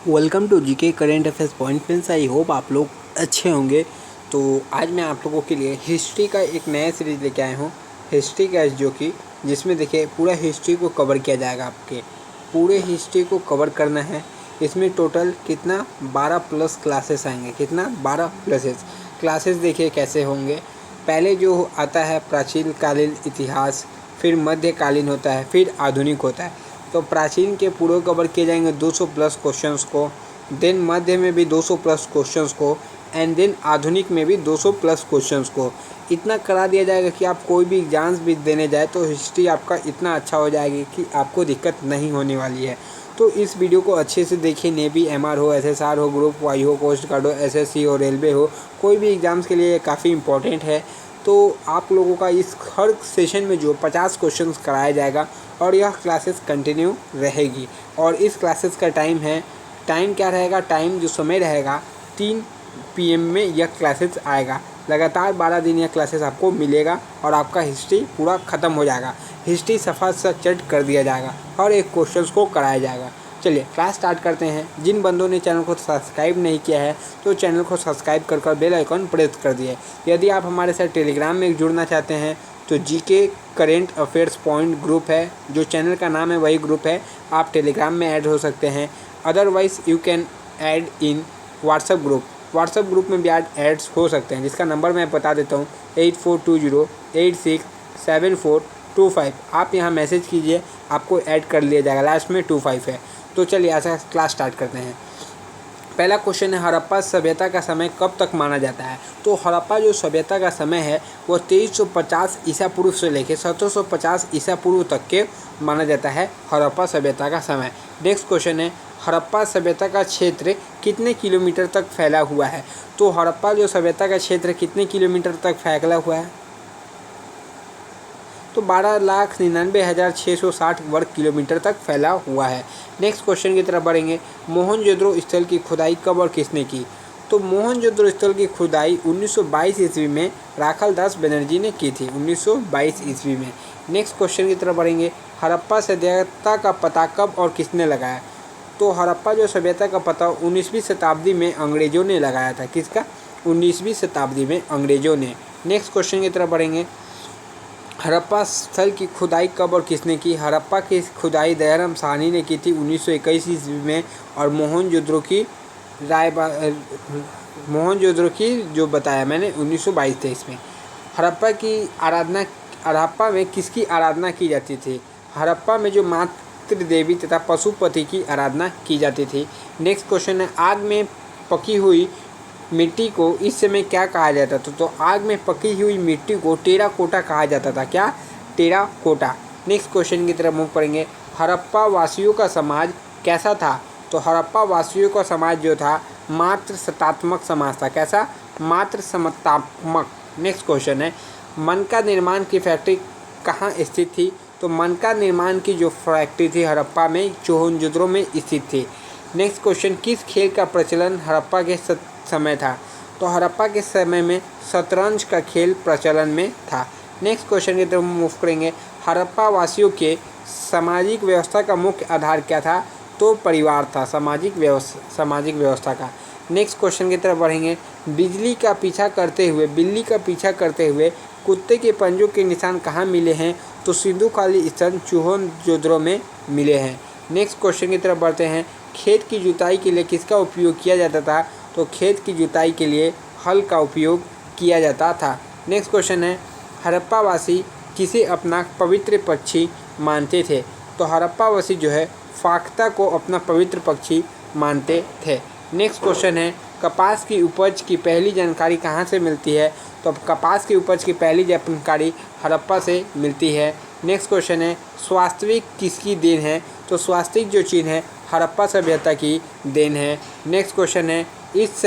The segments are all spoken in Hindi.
Welcome to GK current affairs point friends. I hope आप लोग अच्छे होंगे। तो आज मैं आप लोगों के लिए हिस्ट्री का एक नया सीरीज़ लेके आया हूँ, हिस्ट्री का, जो कि जिसमें देखिए पूरा हिस्ट्री को कवर किया जाएगा। आपके पूरे हिस्ट्री को कवर करना है। इसमें टोटल कितना 12 प्लस क्लासेस आएंगे। कितना 12 प्लसेस क्लासेस देखिए कैसे होंगे। पहले जो आता है प्राचीन कालीन इतिहास, फिर मध्यकालीन होता है, फिर आधुनिक होता है। तो प्राचीन के पूरे कवर किए जाएंगे 200 प्लस क्वेश्चंस को, देन मध्य में भी 200 प्लस क्वेश्चंस को, एंड देन आधुनिक में भी 200 प्लस क्वेश्चंस को। इतना करा दिया जाएगा कि आप कोई भी एग्जाम्स भी देने जाए तो हिस्ट्री आपका इतना अच्छा हो जाएगी कि आपको दिक्कत नहीं होने वाली है। तो इस वीडियो को अच्छे से देखिए। नेवी, एमआर हो, एसएसआर हो, ग्रुप वाई हो, कोस्ट गार्ड हो, एसएससी हो, रेलवे हो, कोई भी एग्ज़ाम्स के लिए ये काफ़ी इंपॉर्टेंट है। तो आप लोगों का इस हर सेशन में जो 50 क्वेश्चंस कराया जाएगा और यह क्लासेस कंटिन्यू रहेगी। और इस क्लासेस का टाइम क्या रहेगा, टाइम जो समय रहेगा 3 PM में यह क्लासेस आएगा। लगातार 12 दिन यह क्लासेस आपको मिलेगा और आपका हिस्ट्री पूरा ख़त्म हो जाएगा। हिस्ट्री सफ़ा सा चट कर दिया जाएगा और एक क्वेश्चंस को कराया जाएगा। चलिए क्लास स्टार्ट करते हैं। जिन बंदों ने चैनल को सब्सक्राइब नहीं किया है तो चैनल को सब्सक्राइब कर बेल आइकन प्रेस कर दिए। यदि आप हमारे साथ टेलीग्राम में जुड़ना चाहते हैं तो GK current affairs point group है, जो चैनल का नाम है वही ग्रुप है। आप टेलीग्राम में ऐड हो सकते हैं। Otherwise you can add in WhatsApp group में भी ऐड्स हो सकते हैं, जिसका नंबर मैं बता देता हूँ 8420867425। आप यहाँ मैसेज कीजिए, आपको ऐड कर लिया जाएगा। लास्ट में 25 है। तो चलिए ऐसा क्लास स्टार्ट करते हैं। पहला क्वेश्चन है, हड़प्पा सभ्यता का समय कब तक माना जाता है। तो हड़प्पा जो सभ्यता का समय है वो 2350 ईसा पूर्व से लेकर 1750 ईसा पूर्व तक के माना जाता है हड़प्पा सभ्यता का समय। नेक्स्ट क्वेश्चन है, हड़प्पा सभ्यता का क्षेत्र कितने किलोमीटर तक फैला हुआ है। तो हड़प्पा जो सभ्यता का क्षेत्र कितने किलोमीटर तक फैला हुआ है, तो 12,99,660 वर्ग किलोमीटर तक फैला हुआ है। नेक्स्ट क्वेश्चन की तरफ बढ़ेंगे। मोहनजोदड़ो स्थल की खुदाई कब और किसने की। तो मोहनजोदड़ो स्थल की खुदाई 1922 ईस्वी में राखाल दास बनर्जी ने की थी, 1922 ईस्वी में। नेक्स्ट क्वेश्चन की तरफ बढ़ेंगे। हड़प्पा सभ्यता का पता कब और किसने लगाया। तो हड़प्पा जो सभ्यता का पता 19वीं शताब्दी में अंग्रेजों ने लगाया था। किसका, 19वीं शताब्दी में अंग्रेजों ने। नेक्स्ट क्वेश्चन की तरफ बढ़ेंगे। हड़प्पा स्थल की खुदाई कब और किसने की। हड़प्पा की खुदाई दयाराम साहनी ने की थी 1921 ईस्वी में। और मोहनजोदड़ो की जो बताया मैंने 1922-23 में। हड़प्पा में किसकी आराधना की जाती थी। हड़प्पा में जो मातृ देवी तथा पशुपति की आराधना की जाती थी। नेक्स्ट क्वेश्चन है, आग में पकी हुई मिट्टी को इस समय क्या कहा जाता था। तो आग में पकी हुई मिट्टी को टेराकोटा कहा जाता था। क्या, टेराकोटा। नेक्स्ट क्वेश्चन की तरफ मूव करेंगे। हड़प्पा वासियों का समाज कैसा था। तो हड़प्पा वासियों का समाज जो था मात्र सत्तात्मक समाज था। कैसा, मात्र समतात्मक। नेक्स्ट क्वेश्चन है, मनका निर्माण की फैक्ट्री कहाँ स्थित थी। तो मनका निर्माण की जो फैक्ट्री थी हड़प्पा में मोहनजोदड़ो में स्थित थी। नेक्स्ट क्वेश्चन, किस खेल का प्रचलन हड़प्पा के समय था। तो हड़प्पा के समय में शतरंज का खेल प्रचलन में था। नेक्स्ट क्वेश्चन की तरफ मूव करेंगे। हड़प्पा वासियों के सामाजिक व्यवस्था का मुख्य आधार क्या था। तो परिवार था, सामाजिक व्यवस्था का। नेक्स्ट क्वेश्चन की तरफ बढ़ेंगे। बिल्ली का पीछा करते हुए कुत्ते के पंजों के निशान कहाँ मिले हैं। तो सिंधु खाली स्थल मोहनजोदड़ो में मिले हैं। नेक्स्ट क्वेश्चन की तरफ बढ़ते हैं। खेत की जुताई के लिए किसका उपयोग किया जाता था। तो खेत की जुताई के लिए हल का उपयोग किया जाता था। नेक्स्ट क्वेश्चन है, हड़प्पावासी किसे अपना पवित्र पक्षी मानते थे। तो हड़प्पावासी जो है फाख्ता को अपना पवित्र पक्षी मानते थे। नेक्स्ट क्वेश्चन है, कपास की उपज की पहली जानकारी कहाँ से मिलती है। तो कपास की उपज की पहली जानकारी हड़प्पा से मिलती है। नेक्स्ट क्वेश्चन है, स्वास्थ्यिक किसकी देन है। तो स्वास्थ्यिक जो चीज़ है हड़प्पा सभ्यता की देन है। नेक्स्ट क्वेश्चन है, इस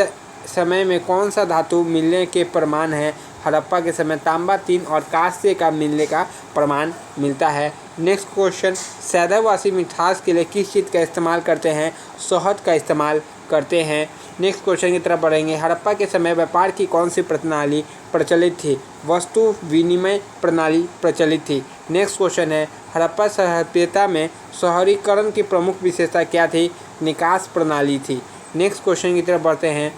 समय में कौन सा धातु मिलने के प्रमाण है। हड़प्पा के समय तांबा, तीन और कांस्य का मिलने का प्रमाण मिलता है। नेक्स्ट क्वेश्चन, सैदावासी मिठास के लिए किस चीज़ का इस्तेमाल करते हैं। शहद का इस्तेमाल करते हैं। नेक्स्ट क्वेश्चन की तरफ बढ़ेंगे। हड़प्पा के समय व्यापार की कौन सी प्रणाली प्रचलित थी? वस्तु विनिमय प्रणाली प्रचलित थी। नेक्स्ट क्वेश्चन है, हड़प्पा सभ्यता में शहरीकरण की प्रमुख विशेषता क्या थी? निकास प्रणाली थी। नेक्स्ट क्वेश्चन की तरफ बढ़ते हैं।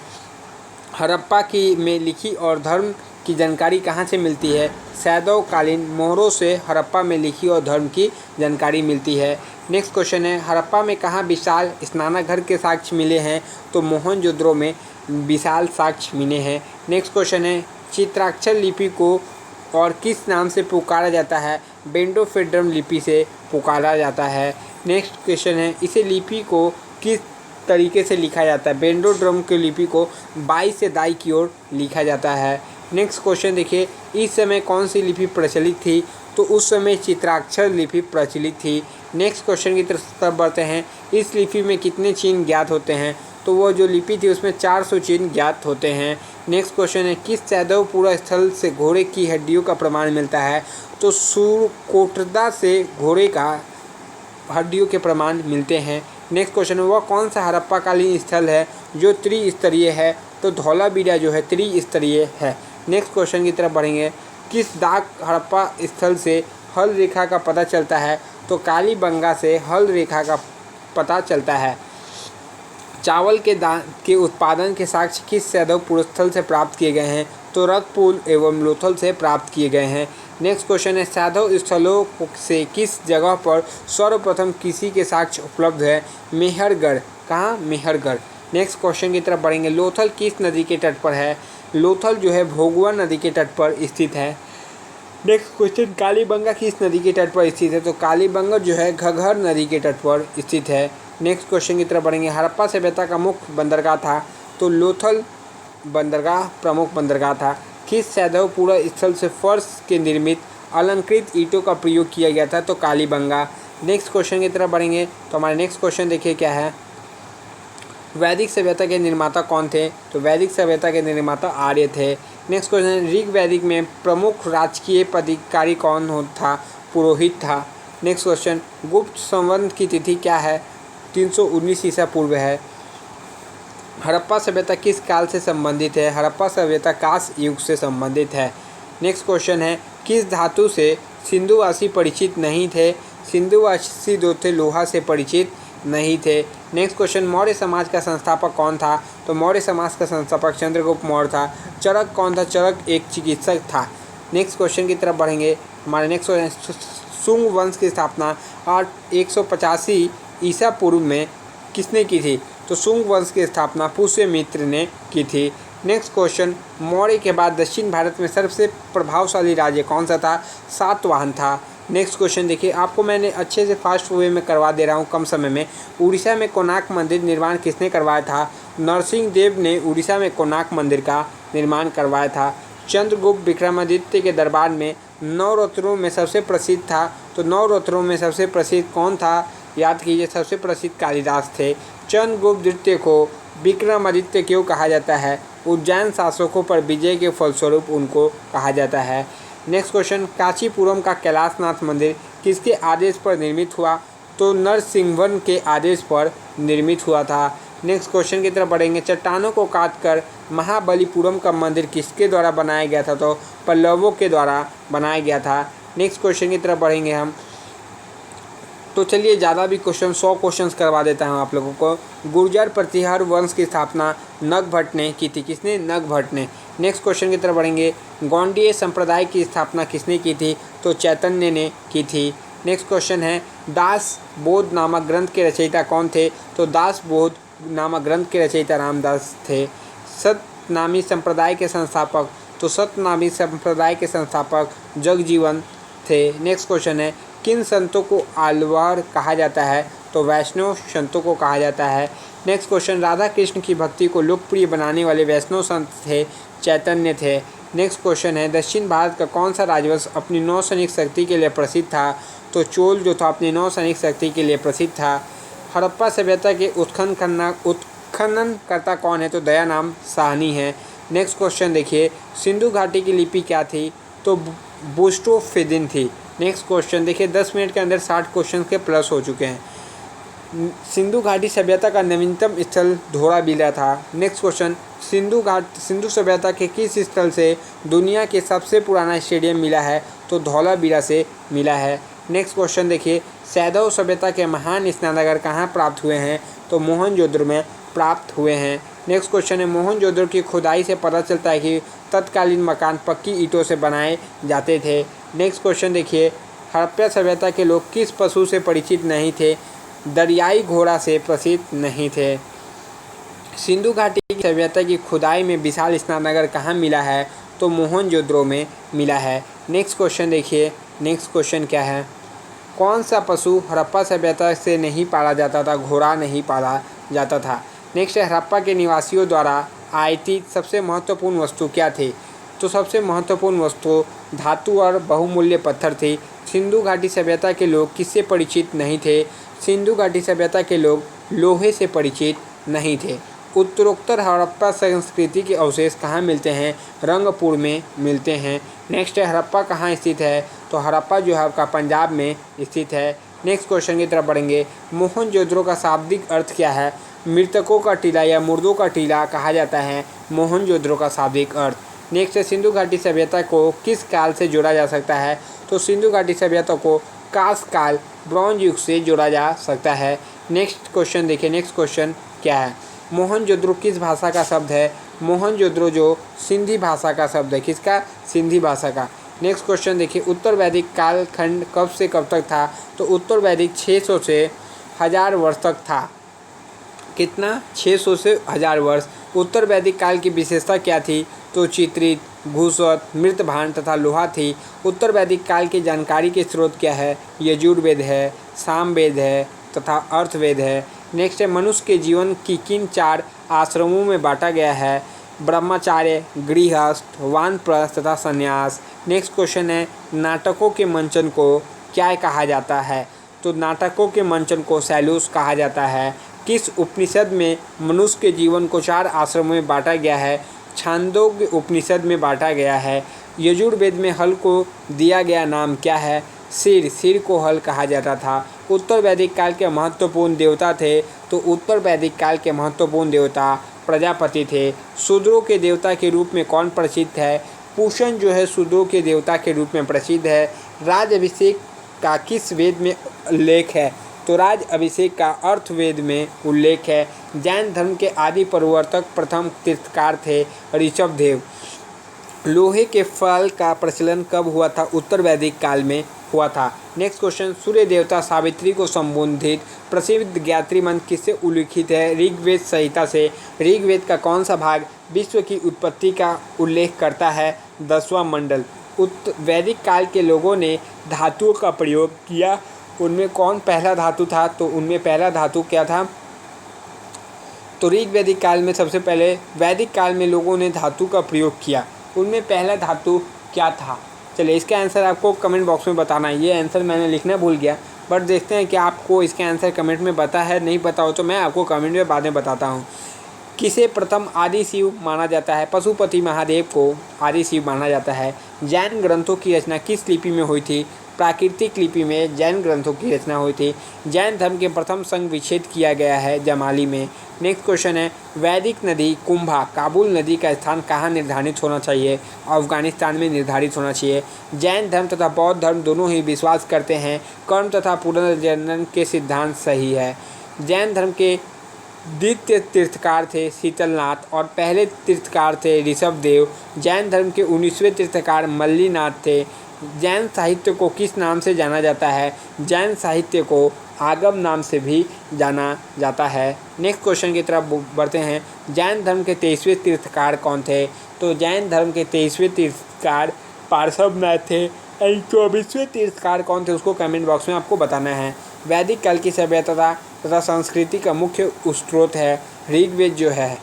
हड़प्पा की में लिखी और धर्म की जानकारी कहाँ से मिलती है? सैदवकालीन मोहरों से हड़प्पा में लिखी और धर्म की जानकारी मिलती है। नेक्स्ट क्वेश्चन है, हड़प्पा में कहाँ विशाल स्नानघर के साक्ष्य मिले हैं? तो मोहनजोदड़ो में विशाल साक्ष्य मिले हैं। नेक्स्ट क्वेश्चन है, चित्राक्षर लिपि को और किस नाम से पुकारा जाता है? बेंडोफेड्रम लिपि से पुकारा जाता है। नेक्स्ट क्वेश्चन है, इसे लिपि को किस तरीके से लिखा जाता है? बेंडोड्रम की लिपि को बाई से दाई की ओर लिखा जाता है। नेक्स्ट क्वेश्चन देखिए, इस समय कौन सी लिपि प्रचलित थी? तो उस समय चित्राक्षर लिपि प्रचलित थी। नेक्स्ट क्वेश्चन की तरफ बढ़ते हैं। इस लिपि में कितने चिन्ह ज्ञात होते हैं? तो वो जो लिपि थी उसमें 400 चिन्ह ज्ञात होते हैं। नेक्स्ट क्वेश्चन है, किस सैदवपुरा स्थल से घोड़े की हड्डियों का प्रमाण मिलता है? तो सूरकोटदा से घोड़े का हड्डियों के प्रमाण मिलते हैं। नेक्स्ट क्वेश्चन है, वह कौन सा हड़प्पाकालीन स्थल है जो त्रिस्तरीय है? तो धौलावीरा जो है त्रिस्तरीय है। नेक्स्ट क्वेश्चन की तरफ बढ़ेंगे। किस डाक हड़प्पा स्थल से हल रेखा का पता चलता है? तो कालीबंगा से हल रेखा का पता चलता है। चावल के उत्पादन के साक्ष्य किस सैदवपुर स्थल से प्राप्त किए गए हैं? तो रक्तपुल एवं लोथल से प्राप्त किए गए हैं। नेक्स्ट क्वेश्चन है, सैदव स्थलों से किस जगह पर सर्वप्रथम कृषि के साक्ष्य उपलब्ध है? मेहरगढ़। कहाँ? मेहरगढ़। नेक्स्ट क्वेश्चन की तरफ बढ़ेंगे। लोथल किस नदी के तट पर है? लोथल जो है भोगवा नदी के तट पर स्थित है। नेक्स्ट क्वेश्चन, कालीबंगा किस नदी के तट पर स्थित है? तो कालीबंगा जो है घग्गर नदी के तट पर स्थित है। नेक्स्ट क्वेश्चन की तरफ बढ़ेंगे। हड़प्पा सभ्यता का मुख्य बंदरगाह था? तो लोथल बंदरगाह प्रमुख बंदरगाह था। किस सैदवपुरा स्थल से फर्श के निर्मित अलंकृत ईंटों का प्रयोग किया गया था? तो कालीबंगा। नेक्स्ट क्वेश्चन की तरफ बढ़ेंगे। तो हमारे नेक्स्ट क्वेश्चन देखिए क्या है। वैदिक सभ्यता के निर्माता कौन थे? तो वैदिक सभ्यता के निर्माता आर्य थे। नेक्स्ट क्वेश्चन, ऋग वैदिक में प्रमुख राजकीय पदाधिकारी कौन था? पुरोहित था। नेक्स्ट क्वेश्चन, गुप्त संवत की तिथि क्या है? 319 ईसा पूर्व है। हड़प्पा सभ्यता किस काल से संबंधित है? हड़प्पा सभ्यता कांस्य युग से संबंधित है। नेक्स्ट क्वेश्चन है, किस धातु से सिंधुवासी परिचित नहीं थे? सिंधुवासी जो थे लोहा से परिचित नहीं थे। नेक्स्ट क्वेश्चन, मौर्य समाज का संस्थापक कौन था? तो मौर्य समाज का संस्थापक चंद्रगुप्त मौर्य था। चरक कौन था? चरक एक चिकित्सक था। नेक्स्ट क्वेश्चन की तरफ बढ़ेंगे। हमारे नेक्स्ट क्वेश्चन, शुंग वंश की स्थापना 185 ईसा पूर्व में किसने की थी? तो शुंग वंश की स्थापना पुष्यमित्र ने की थी। नेक्स्ट क्वेश्चन, मौर्य के बाद दक्षिण भारत में सबसे प्रभावशाली राज्य कौन सा था? सातवाहन था। नेक्स्ट क्वेश्चन देखिए, आपको मैंने अच्छे से फास्ट वे में करवा दे रहा हूँ कम समय में। उड़ीसा में कोणार्क मंदिर निर्माण किसने करवाया था? नरसिंह देव ने उड़ीसा में कोणार्क मंदिर का निर्माण करवाया था। चंद्रगुप्त विक्रमादित्य के दरबार में नवरत्नों में सबसे प्रसिद्ध था। तो नवरत्नों में सबसे प्रसिद्ध कौन था? याद कीजिए, सबसे प्रसिद्ध कालिदास थे। चंद्रगुप्त द्वितीय को विक्रमादित्य क्यों कहा जाता है? उज्जैन शासकों पर विजय के फलस्वरूप उनको कहा जाता है। नेक्स्ट क्वेश्चन, कांचीपुरम का कैलाशनाथ मंदिर किसके आदेश पर निर्मित हुआ? तो नरसिंहवर्मन के आदेश पर निर्मित हुआ था। नेक्स्ट क्वेश्चन की तरफ बढ़ेंगे। चट्टानों को काटकर महाबलीपुरम का मंदिर किसके द्वारा बनाया गया था? तो पल्लवों के द्वारा बनाया गया था। नेक्स्ट क्वेश्चन की तरफ बढ़ेंगे हम। तो चलिए, ज़्यादा भी क्वेश्चन 100 क्वेश्चंस करवा देता हूँ आप लोगों को। गुर्जर प्रतिहार वंश की स्थापना नगभट्ट ने की थी। किसने? नगभट्ट ने। नेक्स्ट क्वेश्चन की तरफ बढ़ेंगे। गौंडीय संप्रदाय की स्थापना किसने की थी? तो चैतन्य ने की थी। नेक्स्ट क्वेश्चन है, दास बोध नामक ग्रंथ के रचयिता कौन थे? तो दास बोध नामक ग्रंथ के रचयिता रामदास थे। सतनामी संप्रदाय के संस्थापक? तो सतनामी संप्रदाय के संस्थापक जगजीवन थे। नेक्स्ट क्वेश्चन है, किन संतों को आलवार कहा जाता है? तो वैष्णव संतों को कहा जाता है। नेक्स्ट क्वेश्चन, राधा कृष्ण की भक्ति को लोकप्रिय बनाने वाले वैष्णव संत थे? चैतन्य थे। नेक्स्ट क्वेश्चन है, दक्षिण भारत का कौन सा राजवंश अपनी नौसैनिक शक्ति के लिए प्रसिद्ध था? तो चोल जो था अपनी नौसैनिक शक्ति के लिए प्रसिद्ध था। हड़प्पा सभ्यता के उत्खननकर्ता कौन है? तो दयाराम साहनी है। नेक्स्ट क्वेश्चन देखिए, सिंधु घाटी की लिपि क्या थी? तो बुस्टोफिदिन थी। नेक्स्ट क्वेश्चन देखिए, 10 मिनट के अंदर 60 क्वेश्चन के प्लस हो चुके हैं। सिंधु घाटी सभ्यता का नवीनतम स्थल धोलावीरा था। नेक्स्ट क्वेश्चन, सिंधु सभ्यता के किस स्थल से दुनिया के सबसे पुराना स्टेडियम मिला है? तो धौलावीरा से मिला है। नेक्स्ट क्वेश्चन देखिए, सैंधव सभ्यता के महान स्नानागार कहाँ प्राप्त हुए हैं? तो मोहनजोदड़ो में प्राप्त हुए हैं। नेक्स्ट क्वेश्चन है, मोहनजोदड़ो की खुदाई से पता चलता है कि तत्कालीन मकान पक्की ईंटों से बनाए जाते थे। नेक्स्ट क्वेश्चन देखिए, हड़प्पा सभ्यता के लोग किस पशु से परिचित नहीं थे? दरियाई घोड़ा से परिचित नहीं थे। सिंधु घाटी की सभ्यता की खुदाई में विशाल स्नानागार कहाँ मिला है? तो मोहनजोदड़ो में मिला है। नेक्स्ट क्वेश्चन देखिए, नेक्स्ट क्वेश्चन क्या है? कौन सा पशु हड़प्पा सभ्यता से नहीं पाला जाता था? घोड़ा नहीं पाला जाता था। नेक्स्ट है, हड़प्पा के निवासियों द्वारा आयातित सबसे महत्वपूर्ण वस्तु क्या थी? तो सबसे महत्वपूर्ण वस्तु धातु और बहुमूल्य पत्थर थी। सिंधु घाटी सभ्यता के लोग किससे परिचित नहीं थे? सिंधु घाटी सभ्यता के लोग लोहे से परिचित नहीं थे। उत्तरोत्तर हड़प्पा संस्कृति के अवशेष कहाँ मिलते हैं? रंगपुर में मिलते हैं। नेक्स्ट है, हड़प्पा कहाँ स्थित है? तो हड़प्पा जो है आपका पंजाब में स्थित है। नेक्स्ट क्वेश्चन की तरफ बढ़ेंगे, मोहनजोदड़ो का शाब्दिक अर्थ क्या है? मृतकों का टीला या मुर्दों का टीला कहा जाता है मोहनजोदड़ो का शाब्दिक अर्थ। नेक्स्ट है, सिंधु घाटी सभ्यता को किस काल से जोड़ा जा सकता है? तो सिंधु घाटी सभ्यता को कांस्य काल, ब्रॉन्ज युग से जोड़ा जा सकता है। नेक्स्ट क्वेश्चन देखिए, नेक्स्ट क्वेश्चन क्या है? मोहनजोदड़ो किस भाषा का शब्द है? मोहनजोदड़ो जो सिंधी भाषा का शब्द है। किसका? सिंधी भाषा का। नेक्स्ट क्वेश्चन देखिए, उत्तर वैदिक कालखंड कब से कब तक था? तो उत्तर वैदिक 600 से 1000 वर्ष तक था। कितना? 600 से 1000 वर्ष। उत्तर वैदिक काल की विशेषता क्या थी? तो चित्रित, घूसवत, मृतभांड तथा लोहा थी। उत्तर वैदिक काल की जानकारी के स्रोत क्या है? यजुर्वेद है, सामवेद है तथा अर्थवेद है। नेक्स्ट है, मनुष्य के जीवन की किन 4 आश्रमों में बांटा गया है? ब्रह्मचार्य, गृहस्थ, वानप्रस्थ तथा संन्यास। नेक्स्ट क्वेश्चन है, नाटकों के मंचन को क्या कहा जाता है? तो नाटकों के मंचन को सैलूस कहा जाता है। किस उपनिषद में मनुष्य के जीवन को 4 आश्रमों में बांटा गया है? छांदोग्य उपनिषद में बांटा गया है। यजुर्वेद में हल को दिया गया नाम क्या है? सिर को हल कहा जाता था। उत्तर वैदिक काल के महत्वपूर्ण देवता थे? तो उत्तर वैदिक काल के महत्वपूर्ण देवता प्रजापति थे। शूद्रों के देवता के रूप में कौन प्रसिद्ध है? पूषण जो है शूद्रों के देवता के रूप में प्रसिद्ध है। राज अभिषेक का किस वेद में उल्लेख है? तो राज अभिषेक का अर्थवेद में उल्लेख है। जैन धर्म के आदि प्रवर्तक प्रथम तीर्थकार थे ऋषभदेव। लोहे के फल का प्रचलन कब हुआ था? उत्तर वैदिक काल में हुआ था। नेक्स्ट क्वेश्चन, सूर्य देवता सावित्री को संबोधित प्रसिद्ध गायत्री मंत्र किससे उल्लिखित है? ऋग्वेद संहिता से। ऋग्वेद का कौन सा भाग विश्व की उत्पत्ति का उल्लेख करता है? 10वां मंडल। वैदिक काल के लोगों ने धातुओं का प्रयोग किया, उनमें कौन पहला धातु था? तो उनमें पहला धातु क्या था? तो ऋग्वैदिक काल में सबसे पहले वैदिक काल में लोगों ने धातु का प्रयोग किया, उनमें पहला धातु क्या था? चलिए इसका आंसर आपको कमेंट बॉक्स में बताना है। ये आंसर मैंने लिखना भूल गया, बट देखते हैं कि आपको इसका आंसर कमेंट में पता है। नहीं पता हो तो मैं आपको कमेंट में बाद में बताता हूँ। किसे प्रथम आदि शिव माना जाता है? पशुपति महादेव को आदि शिव माना जाता है। जैन ग्रंथों की रचना किस लिपि में हुई थी? प्राकृतिक लिपि में जैन ग्रंथों की रचना हुई थी। जैन धर्म के प्रथम संघ विच्छेद किया गया है जमाली में। नेक्स्ट क्वेश्चन है, वैदिक नदी कुंभा काबुल नदी का स्थान कहाँ निर्धारित होना चाहिए? अफगानिस्तान में निर्धारित होना चाहिए। जैन धर्म तथा बौद्ध धर्म दोनों ही विश्वास करते हैं कर्म तथा पुनर्जन्म के सिद्धांत सही है। जैन धर्म के द्वितीय तीर्थकार थे शीतलनाथ और पहले तीर्थकार थे ऋषभदेव। जैन धर्म के 19वें तीर्थकार मल्लीनाथ थे। जैन साहित्य को किस नाम से जाना जाता है? जैन साहित्य को आगम नाम से भी जाना जाता है। नेक्स्ट क्वेश्चन की तरफ बढ़ते हैं। जैन धर्म के 23वें तीर्थकार कौन थे? तो जैन धर्म के 23वें तीर्थकार पार्श्वनाथ थे। 24वें तीर्थकार कौन थे उसको कमेंट बॉक्स में आपको बताना है। वैदिक काल की सभ्यता तथा संस्कृति का मुख्य स्रोत है ऋग्वेद जो है।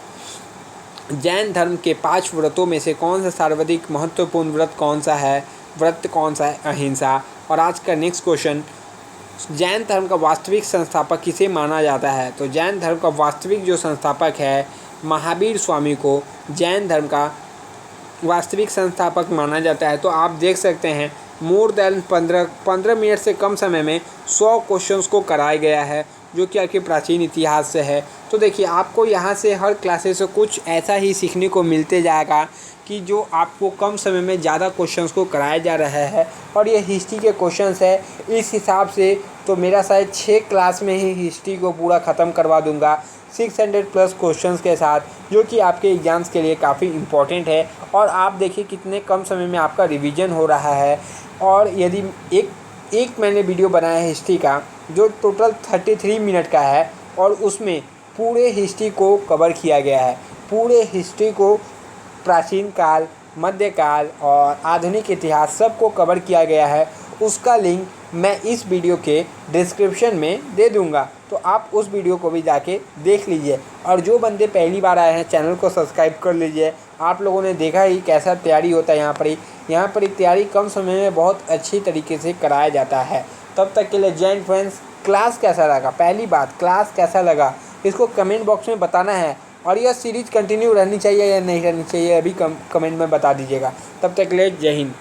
जैन धर्म के 5 व्रतों में से कौन सा सर्वाधिक महत्वपूर्ण व्रत कौन सा है? व्रत कौन सा है? अहिंसा। और आज का नेक्स्ट क्वेश्चन, जैन धर्म का वास्तविक संस्थापक किसे माना जाता है? तो जैन धर्म का वास्तविक जो संस्थापक है महावीर स्वामी को जैन धर्म का वास्तविक संस्थापक माना जाता है। तो आप देख सकते हैं मोर देन 15 मिनट से कम समय में 100 क्वेश्चंस को कराया गया है जो कि आपके प्राचीन इतिहास से है। तो देखिए आपको यहाँ से हर क्लासेस से कुछ ऐसा ही सीखने को मिलते जाएगा कि जो आपको कम समय में ज़्यादा क्वेश्चंस को कराया जा रहा है। और ये हिस्ट्री के क्वेश्चंस है, इस हिसाब से तो मेरा शायद 6 क्लास में ही हिस्ट्री को पूरा ख़त्म करवा दूंगा 600 प्लस क्वेश्चंस के साथ, जो कि आपके एग्ज़ाम्स के लिए काफ़ी इम्पोर्टेंट है। और आप देखिए कितने कम समय में आपका रिवीजन हो रहा है। और यदि एक मैंने वीडियो बनाया है हिस्ट्री का, जो टोटल 33 मिनट का है, और उसमें पूरे हिस्ट्री को कवर किया गया है। पूरे हिस्ट्री को, प्राचीन काल, मध्यकाल और आधुनिक इतिहास सबको कवर किया गया है। उसका लिंक मैं इस वीडियो के डिस्क्रिप्शन में दे दूंगा, तो आप उस वीडियो को भी जाके देख लीजिए। और जो बंदे पहली बार आए हैं, चैनल को सब्सक्राइब कर लीजिए। आप लोगों ने देखा ही कैसा तैयारी होता है यहाँ पर तैयारी कम समय में बहुत अच्छी तरीके से कराया जाता है। तब तक के लिए जय हिंद फ्रेंड्स। क्लास कैसा लगा, पहली बात क्लास कैसा लगा इसको कमेंट बॉक्स में बताना है। और यह सीरीज़ कंटिन्यू रहनी चाहिए या नहीं रहनी चाहिए, अभी कमेंट में बता दीजिएगा। तब तक के लिए जय हिंद।